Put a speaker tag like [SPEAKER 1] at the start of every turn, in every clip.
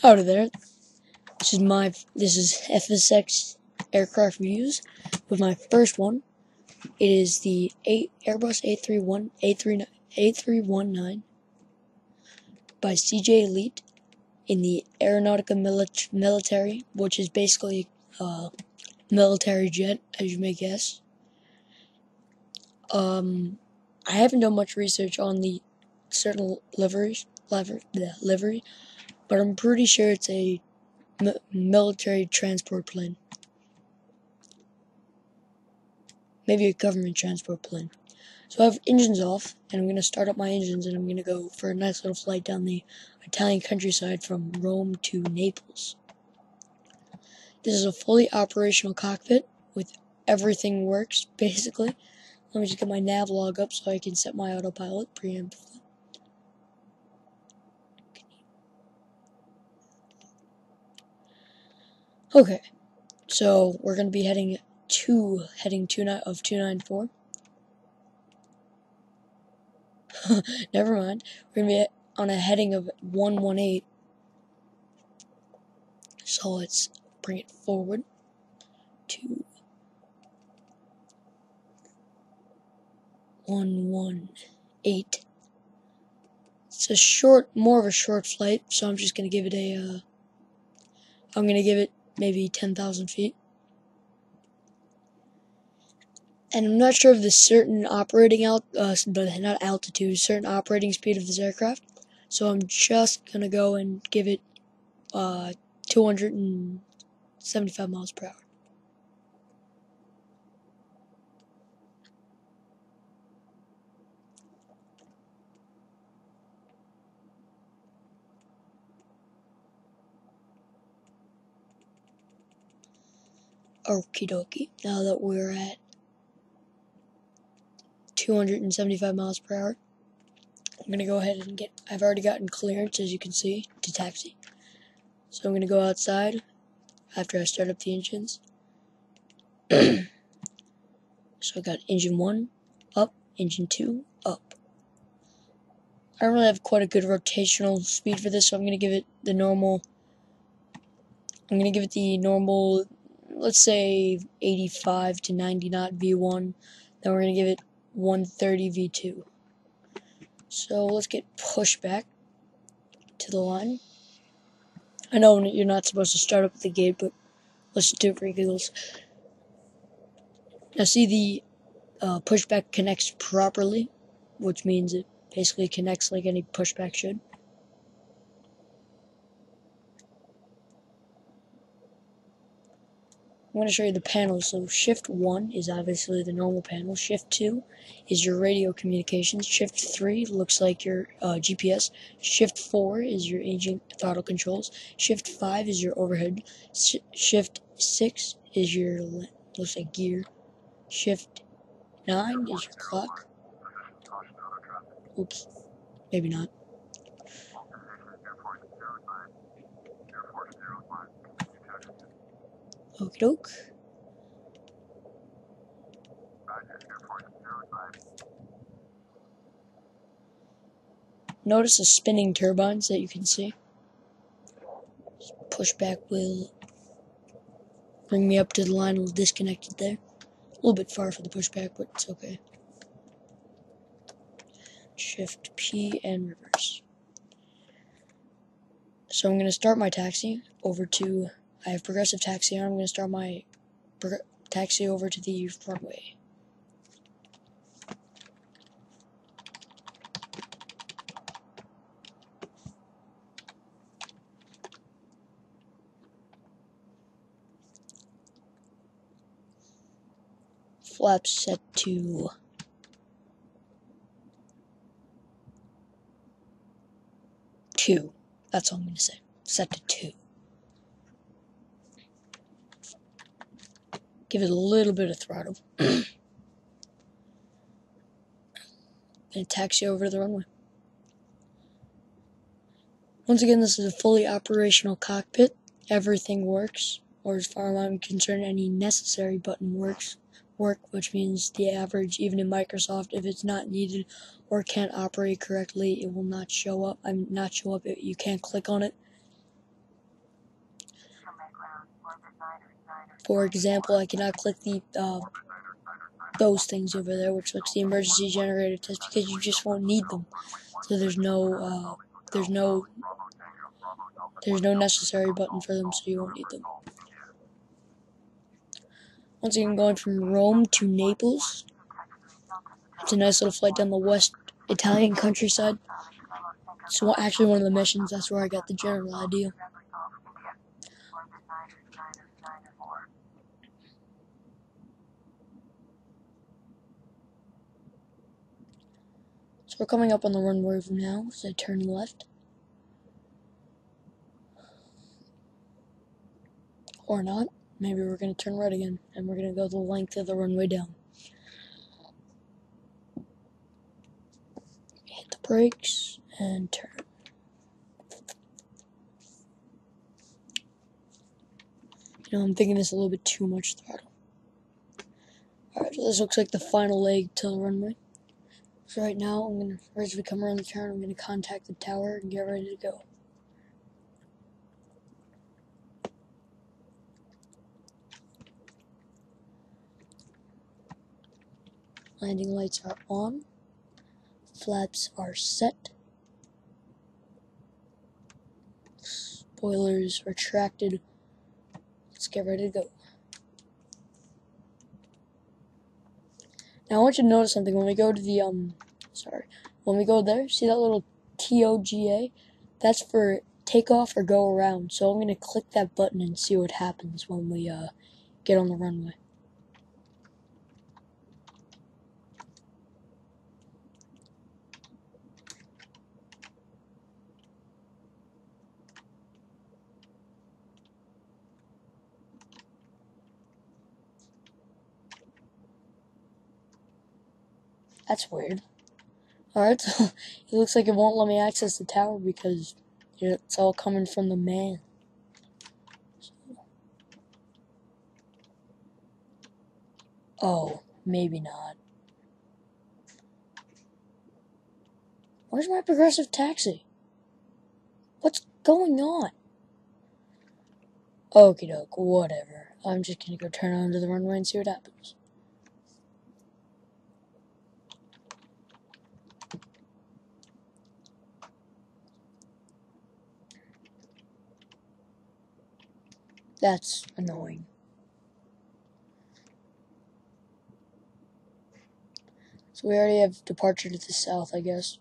[SPEAKER 1] Howdy there. This is FSX Aircraft reviews with my first one. It is the Airbus A319 by CJ Elite in the Aeronautica Military, which is basically a military jet, as you may guess. I haven't done much research on the certain livery, but I'm pretty sure it's a military transport plane. Maybe a government transport plane. So I have engines off, and I'm going to start up my engines, and I'm going to go for a nice little flight down the Italian countryside from Rome to Naples. This is a fully operational cockpit with everything works, basically. Let me just get my nav log up so I can set my autopilot preemptively. Okay, so we're going to be heading 294. Never mind. We're going to be on a heading of 118. So let's bring it forward to 118. It's more of a short flight, so I'm just going to give it I'm going to give it maybe 10,000 feet. And I'm not sure of the certain operating certain operating speed of this aircraft. So I'm just gonna go and give it 275 miles per hour. Okie dokie. Now that we're at 275 miles per hour, I'm going to go ahead and I've already gotten clearance, as you can see, to taxi. So I'm going to go outside after I start up the engines. So I got engine 1 up, engine 2 up. I don't really have quite a good rotational speed for this, so I'm going to give it the normal, let's say 85 to 90 knot V1. Then we're going to give it 130 V2. So let's get pushed back to the line. I know you're not supposed to start up at the gate, but let's do it for giggles. Now see, the pushback connects properly, which means it basically connects like any pushback should. I'm going to show you the panels. So Shift 1 is obviously the normal panel. Shift 2 is your radio communications. Shift 3 looks like your GPS. Shift 4 is your engine throttle controls. Shift 5 is your overhead. Shift 6 is your, looks like gear. Shift 9 is your clock. Oops, maybe not. Okie doke. Notice the spinning turbines that you can see. Pushback will bring me up to the line, a little disconnected there. A little bit far for the pushback, but it's okay. Shift P and reverse. So I'm going to start my taxi over to, I have progressive taxi on. I'm going to start my taxi over to the runway. Flaps set to 2. That's all I'm going to say. Set to 2. Give it a little bit of throttle. And taxi over to the runway. Once again, this is a fully operational cockpit. Everything works, or as far as I'm concerned, any necessary button work, which means the average, even in Microsoft, if it's not needed or can't operate correctly, it will not show up. You can't click on it. For example, I cannot click the those things over there, which looks the emergency generator test, because you just won't need them. So there's no necessary button for them, so you won't need them. Once again, going from Rome to Naples. It's a nice little flight down the West Italian countryside. It's actually one of the missions. That's where I got the general idea. So we're coming up on the runway now, so I turn left. Or not. Maybe we're going to turn right again, and we're going to go the length of the runway down. Hit the brakes, and turn. You know, I'm thinking this a little bit too much throttle. Alright, so this looks like the final leg to the runway. So right now, I'm going to, as we come around the turn, I'm going to contact the tower and get ready to go. Landing lights are on. Flaps are set. Spoilers retracted. Let's get ready to go. Now I want you to notice something. When we go to the when we go there, see that little TOGA? That's for takeoff or go around. So I'm gonna click that button and see what happens when we get on the runway. That's weird. Alright, so it looks like it won't let me access the tower because it's all coming from the man. Oh, maybe not. Where's my progressive taxi? What's going on? Okie doke, whatever. I'm just gonna go turn onto the runway and see what happens. That's annoying. So we already have departure to the south, I guess.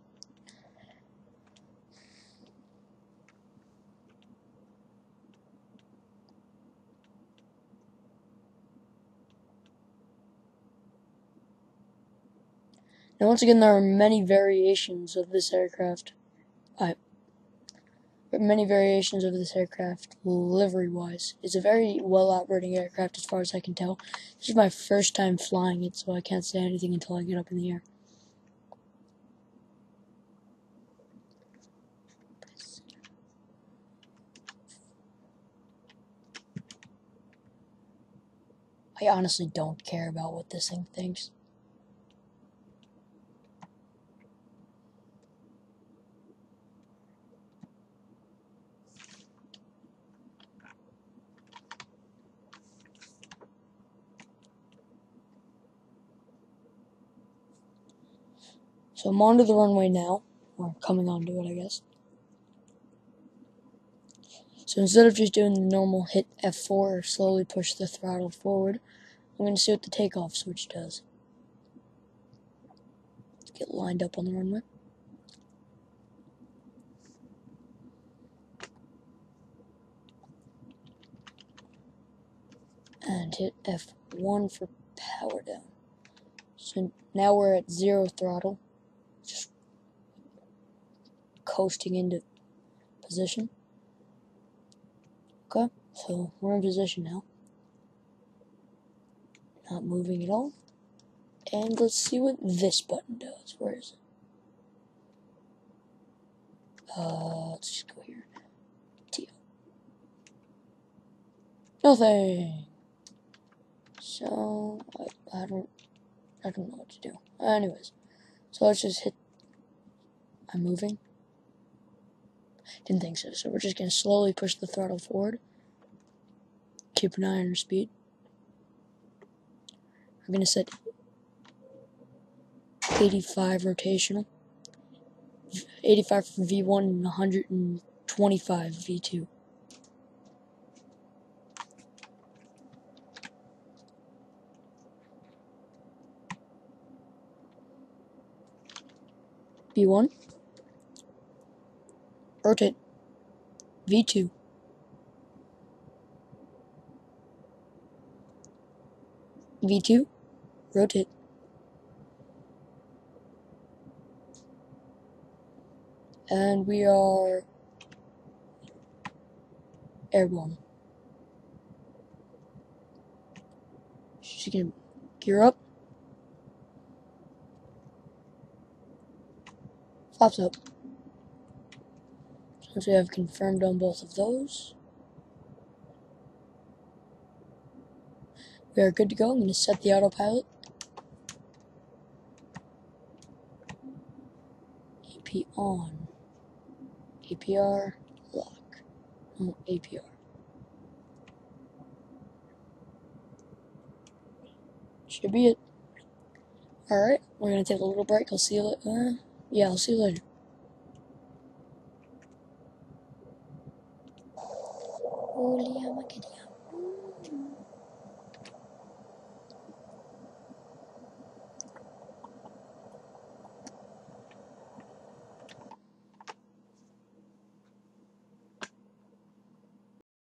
[SPEAKER 1] Now once again, there are many variations of this aircraft. Livery-wise. It's a very well-operating aircraft as far as I can tell. This is my first time flying it, so I can't say anything until I get up in the air. I honestly don't care about what this thing thinks. So I'm onto the runway now, or coming onto it, I guess. So instead of just doing the normal hit F4 or slowly push the throttle forward, I'm going to see what the takeoff switch does. Let's get lined up on the runway. And hit F1 for power down. So now we're at 0 throttle, just coasting into position. Okay, so we're in position now. Not moving at all. And let's see what this button does. Where is it? Let's just go here. T. Nothing. So I don't know what to do. Anyways, so let's just hit. I'm moving. Didn't think so. So we're just gonna slowly push the throttle forward. Keep an eye on our speed. We're going to set 85 rotational. 85 for V1 and 125 V2. V1. Rotate. V2. V2. Rotate. And we are airborne. She's gonna gear up. Flaps up. Once we have confirmed on both of those, we are good to go. I'm going to set the autopilot. AP on. APR lock. No, APR. Should be it. Alright, we're going to take a little break. I'll see you later. Yeah, I'll see you later.